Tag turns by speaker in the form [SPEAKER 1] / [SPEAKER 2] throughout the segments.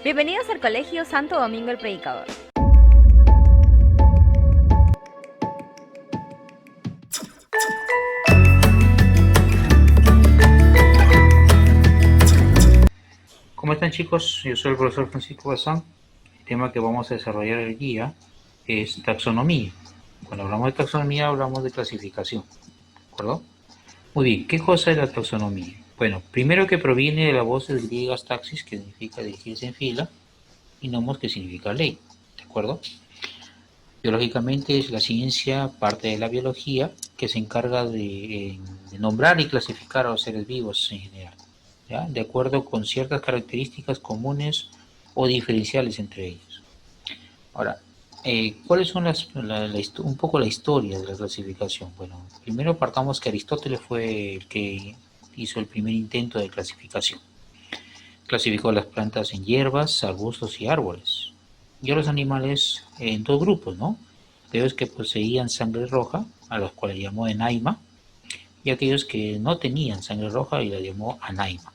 [SPEAKER 1] Bienvenidos al Colegio Santo Domingo el Predicador.
[SPEAKER 2] ¿Cómo están, chicos? Yo soy el profesor Francisco Bazán. El tema que vamos a desarrollar el día es taxonomía. Cuando hablamos de taxonomía hablamos de clasificación, ¿de acuerdo? Muy bien, ¿qué cosa es la taxonomía? Bueno, primero que proviene de la voz griegas taxis, que significa dirigirse en fila, y nomos, que significa ley, ¿de acuerdo? Biológicamente es la ciencia, parte de la biología, que se encarga de nombrar y clasificar a los seres vivos en general, ¿ya? De acuerdo con ciertas características comunes o diferenciales entre ellos. Ahora, ¿cuáles son un poco la historia de la clasificación? Bueno, primero partamos que Aristóteles fue el que hizo el primer intento de clasificación. Clasificó las plantas en hierbas, arbustos y árboles. Y a los animales en dos grupos, ¿no? Aquellos que poseían sangre roja, a los cuales llamó enaima, y aquellos que no tenían sangre roja y la llamó anaima.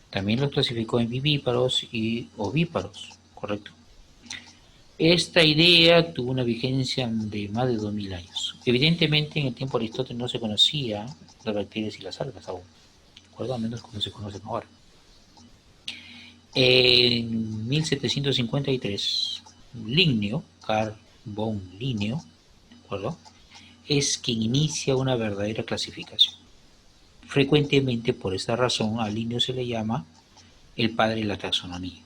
[SPEAKER 2] También los clasificó en vivíparos y ovíparos, ¿correcto? Esta idea tuvo una vigencia de más de 2000 años. Evidentemente, en el tiempo de Aristóteles no se conocía las bacterias y las algas aún, ¿de acuerdo? A menos como se conocen ahora. En 1753, Linneo, Carl von Linneo, ¿de acuerdo?, es quien inicia una verdadera clasificación. Frecuentemente, por esta razón, a Linneo se le llama el padre de la taxonomía,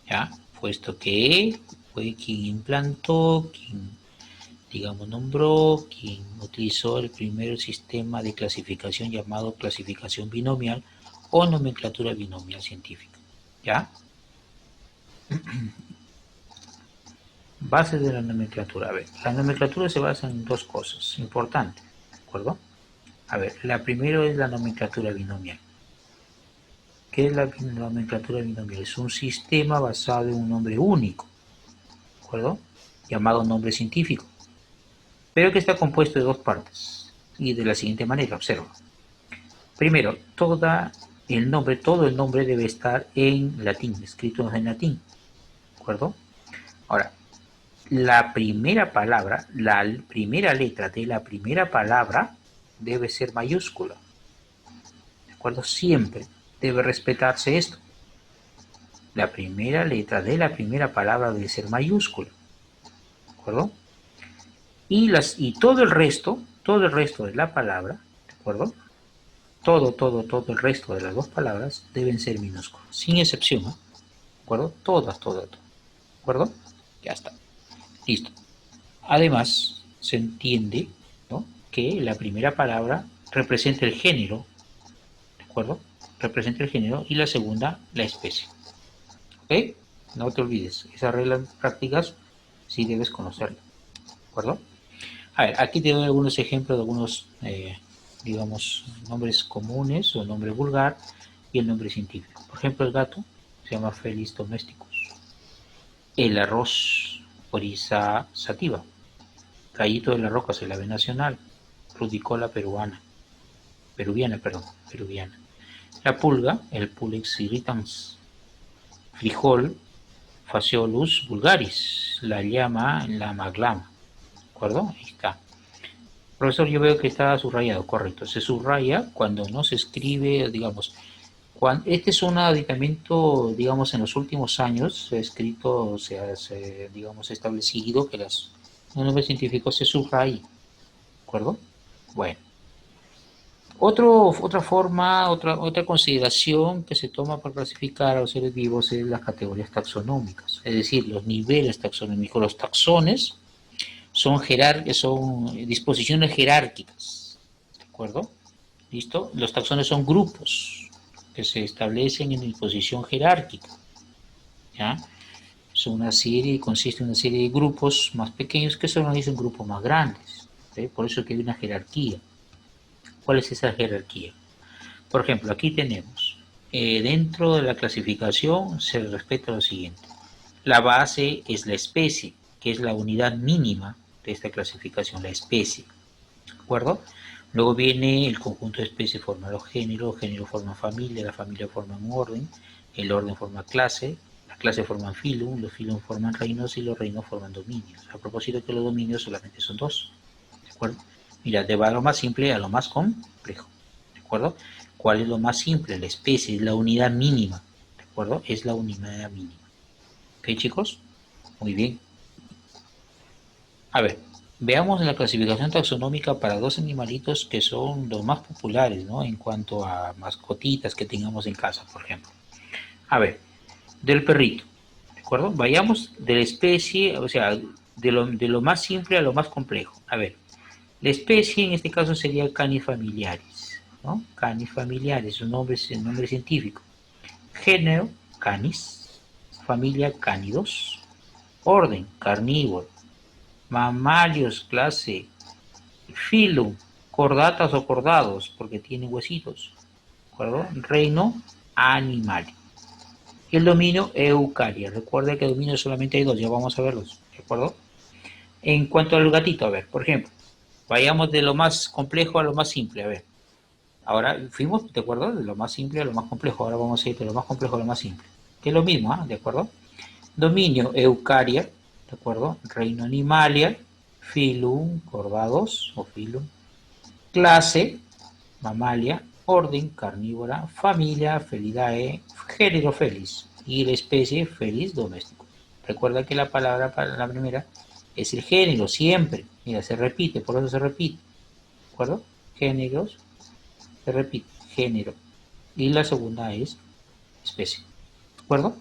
[SPEAKER 2] ¿ya? Puesto que él fue quien implantó, quien, digamos, nombró, quien utilizó el primer sistema de clasificación llamado clasificación binomial o nomenclatura binomial científica, ¿ya? Bases de la nomenclatura. A ver, la nomenclatura se basa en dos cosas importantes, ¿de acuerdo? A ver, la primera es la nomenclatura binomial. ¿Qué es la nomenclatura binomial? Es un sistema basado en un nombre único, ¿de acuerdo?, llamado nombre científico, pero que está compuesto de dos partes, y de la siguiente manera, observa. Primero, todo el nombre debe estar en latín, escrito en latín, ¿de acuerdo? Ahora, la primera palabra, la primera letra de la primera palabra debe ser mayúscula, ¿de acuerdo? Siempre debe respetarse esto. La primera letra de la primera palabra debe ser mayúscula, ¿de acuerdo? Y todo el resto de la palabra, ¿de acuerdo? Todo el resto de las dos palabras deben ser minúsculas, sin excepción, ¿eh? ¿De acuerdo? Todas, ¿de acuerdo? Ya está. Listo. Además, se entiende, ¿no?, que la primera palabra representa el género, ¿de acuerdo? Representa el género, y la segunda, la especie. ¿Ok? No te olvides, esas reglas prácticas sí debes conocerlas, ¿de acuerdo? A ver, aquí te doy algunos ejemplos de algunos, digamos, nombres comunes o nombre vulgar y el nombre científico. Por ejemplo, el gato se llama Felis domesticus. El arroz, Oryza sativa. Gallito de la roca, es el ave nacional. Rudicola peruviana. La pulga, el Pulex irritans. Frijol, Phaseolus vulgaris. La llama, la maglama. ¿De acuerdo? Ahí está. Profesor, yo veo que está subrayado, correcto. Se subraya cuando no se escribe, digamos, este es un aditamento, digamos, en los últimos años se ha escrito, digamos, establecido que los nombres científicos se subrayan, ¿de acuerdo? Bueno, otra consideración que se toma para clasificar a los seres vivos es las categorías taxonómicas, es decir, los niveles taxonómicos. Los taxones son disposiciones jerárquicas, ¿de acuerdo? ¿Listo? Los taxones son grupos que se establecen en disposición jerárquica, ¿ya? Consiste en una serie de grupos más pequeños que se organizan en grupos más grandes, ¿sí? Por eso que hay una jerarquía. ¿Cuál es esa jerarquía? Por ejemplo, aquí tenemos, dentro de la clasificación se respeta lo siguiente. La base es la especie, que es la unidad mínima de esta clasificación, la especie, ¿de acuerdo? Luego viene el conjunto de especies, forma los géneros, el género forma familia, la familia forma un orden, el orden forma clase, Las clases forman filum, los filum forman reinos y los reinos forman dominios. A propósito que los dominios solamente son dos, ¿de acuerdo? Mira, de lo más simple a lo más complejo, ¿de acuerdo? ¿Cuál es lo más simple? La especie, es la unidad mínima, ¿de acuerdo? Es la unidad mínima. ¿Ok, chicos? Muy bien. A ver, veamos la clasificación taxonómica para dos animalitos que son los más populares, ¿no? En cuanto a mascotitas que tengamos en casa, por ejemplo. A ver, del perrito, ¿de acuerdo? Vayamos de la especie, o sea, de lo más simple a lo más complejo. A ver, la especie en este caso sería Canis familiaris, ¿no? Canis familiaris, un nombre científico. Género, Canis. Familia, Cánidos. Orden, carnívoro. Mamalios, clase. Filum, cordatas o cordados, porque tienen huesitos. ¿De acuerdo? Reino, animal. El dominio, Eucaria. Recuerda que dominio solamente hay dos, ya vamos a verlos. ¿De acuerdo? En cuanto al gatito, a ver, por ejemplo, vayamos de lo más complejo a lo más simple, a ver. Ahora fuimos, ¿de acuerdo? De lo más simple a lo más complejo. Ahora vamos a ir de lo más complejo a lo más simple. Que es lo mismo, ¿eh? ¿De acuerdo? Dominio, Eucaria, ¿de acuerdo? Reino Animalia, Filum, cordados o Filum. Clase, Mamalia. Orden, carnívora. Familia, Felidae. Género, Felis. Y la especie, Felis doméstico. Recuerda que la palabra para la primera es el género, siempre. Mira, se repite, por eso se repite. ¿De acuerdo? Géneros, se repite, género. Y la segunda es especie. ¿De acuerdo?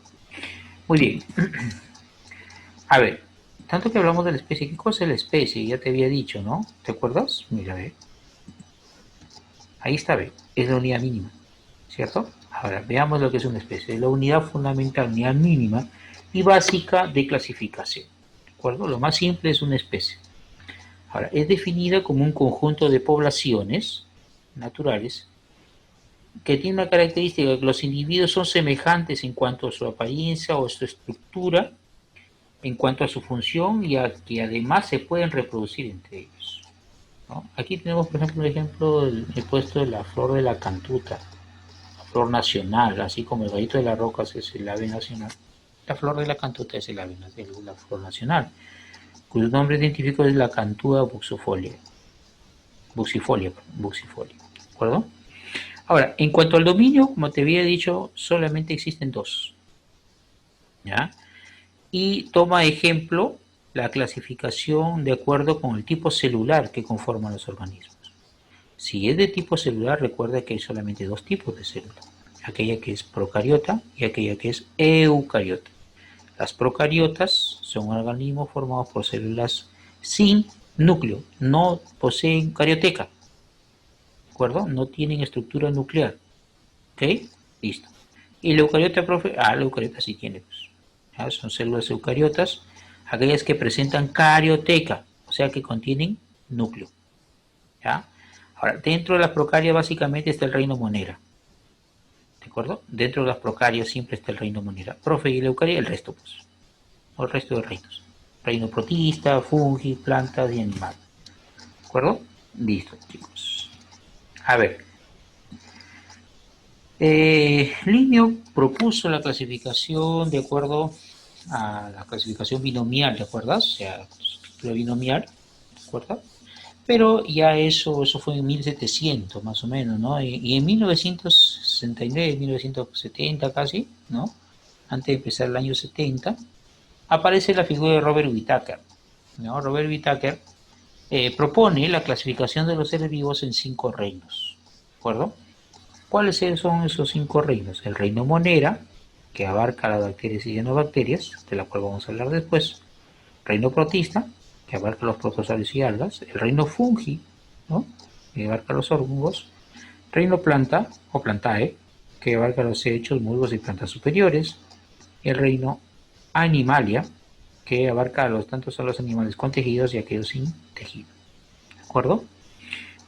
[SPEAKER 2] Muy bien. A ver, tanto que hablamos de la especie, ¿qué cosa es la especie? Ya te había dicho, ¿no? ¿Te acuerdas? Mira, ve. Ahí está, ve. Es la unidad mínima, ¿cierto? Ahora, veamos lo que es una especie. La unidad fundamental, unidad mínima y básica de clasificación. ¿De acuerdo? Lo más simple es una especie. Ahora, es definida como un conjunto de poblaciones naturales que tiene una característica que los individuos son semejantes en cuanto a su apariencia o su estructura, en cuanto a su función y a que además se pueden reproducir entre ellos, ¿no? Aquí tenemos, por ejemplo, un ejemplo, el puesto de la flor de la cantuta, la flor nacional, así como el gallito de las rocas es el ave nacional. La flor de la cantuta es la flor nacional, cuyo nombre científico es la Cantua buxifolia. ¿De acuerdo? Ahora, en cuanto al dominio, como te había dicho, solamente existen dos, ¿ya? Y toma ejemplo la clasificación de acuerdo con el tipo celular que conforman los organismos. Si es de tipo celular, recuerda que hay solamente dos tipos de célula, aquella que es procariota y aquella que es eucariota. Las procariotas son organismos formados por células sin núcleo, no poseen carioteca, ¿de acuerdo? No tienen estructura nuclear, ¿ok? Listo. Y la eucariota, profe, la eucariota sí tiene, pues. ¿Ya? Son células eucariotas, aquellas que presentan carioteca, o sea que contienen núcleo, ¿ya? Ahora, dentro de las procarias básicamente está el reino monera, ¿de acuerdo? Dentro de las procarias siempre está el reino monera. Profe, y la eucaria, el resto, pues, o el resto de reinos. Reino protista, fungi, plantas y animales, ¿de acuerdo? Listo, chicos. A ver, Linneo propuso la clasificación de acuerdo a la clasificación binomial, ¿te acuerdas? O sea, la binomial, ¿te acuerdas? Pero ya eso fue en 1700 más o menos, ¿no? Y en 1969, 1970 casi, ¿no? Antes de empezar el año 70, aparece la figura de Robert Whittaker, ¿no? Robert Whittaker propone la clasificación de los seres vivos en 5 reinos, ¿de acuerdo? ¿Cuáles son esos 5 reinos? El reino monera, que abarca las bacterias y cianobacterias, de la cual vamos a hablar después. Reino protista, que abarca los protozoarios y algas. El reino fungi, ¿no? Que abarca los hongos. Reino planta, o plantae, que abarca los helechos, musgos y plantas superiores. El reino animalia, que abarca tanto a los animales con tejidos y aquellos sin tejido. ¿De acuerdo?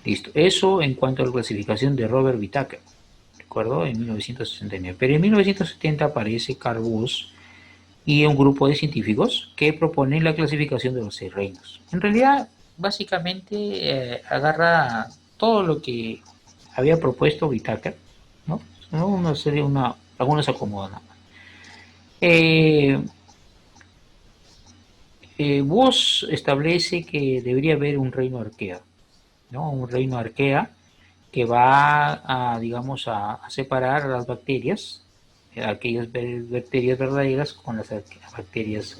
[SPEAKER 2] Listo. Eso en cuanto a la clasificación de Robert Whittaker. ¿De acuerdo? En 1969. Pero en 1970 aparece Carl Woese y un grupo de científicos que proponen la clasificación de los 6 reinos. En realidad, básicamente agarra todo lo que había propuesto Whittaker, ¿no? Algunos acomodan. Eh, vos establece que debería haber un reino arquea, ¿no? Un reino arquea que va a, digamos, a separar a las bacterias, aquellas bacterias verdaderas con las bacterias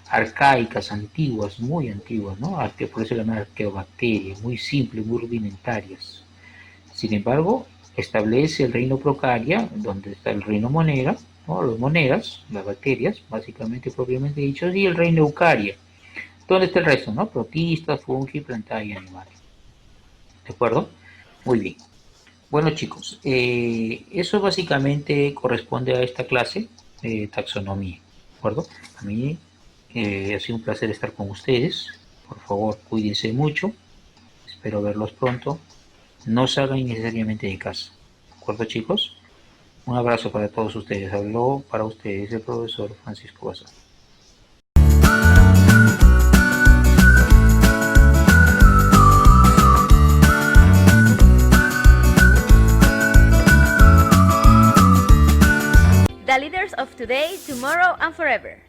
[SPEAKER 2] arcaicas, antiguas, muy antiguas, ¿no? Por eso se llaman arqueobacterias, muy simples, muy rudimentarias. Sin embargo, establece el reino Procaria, donde está el reino Monera, ¿no? Los moneras, las bacterias, básicamente propiamente dicho, y el reino Eucaria, donde está el resto, ¿no? Protistas, fungi, plantae y animales. ¿De acuerdo? Muy bien. Bueno chicos, eso básicamente corresponde a esta clase de taxonomía, ¿de acuerdo? A mí ha sido un placer estar con ustedes. Por favor, cuídense mucho. Espero verlos pronto. No salgan innecesariamente de casa, ¿de acuerdo chicos? Un abrazo para todos ustedes. Habló para ustedes el profesor Francisco Bazán.
[SPEAKER 1] The leaders of today, tomorrow, and forever.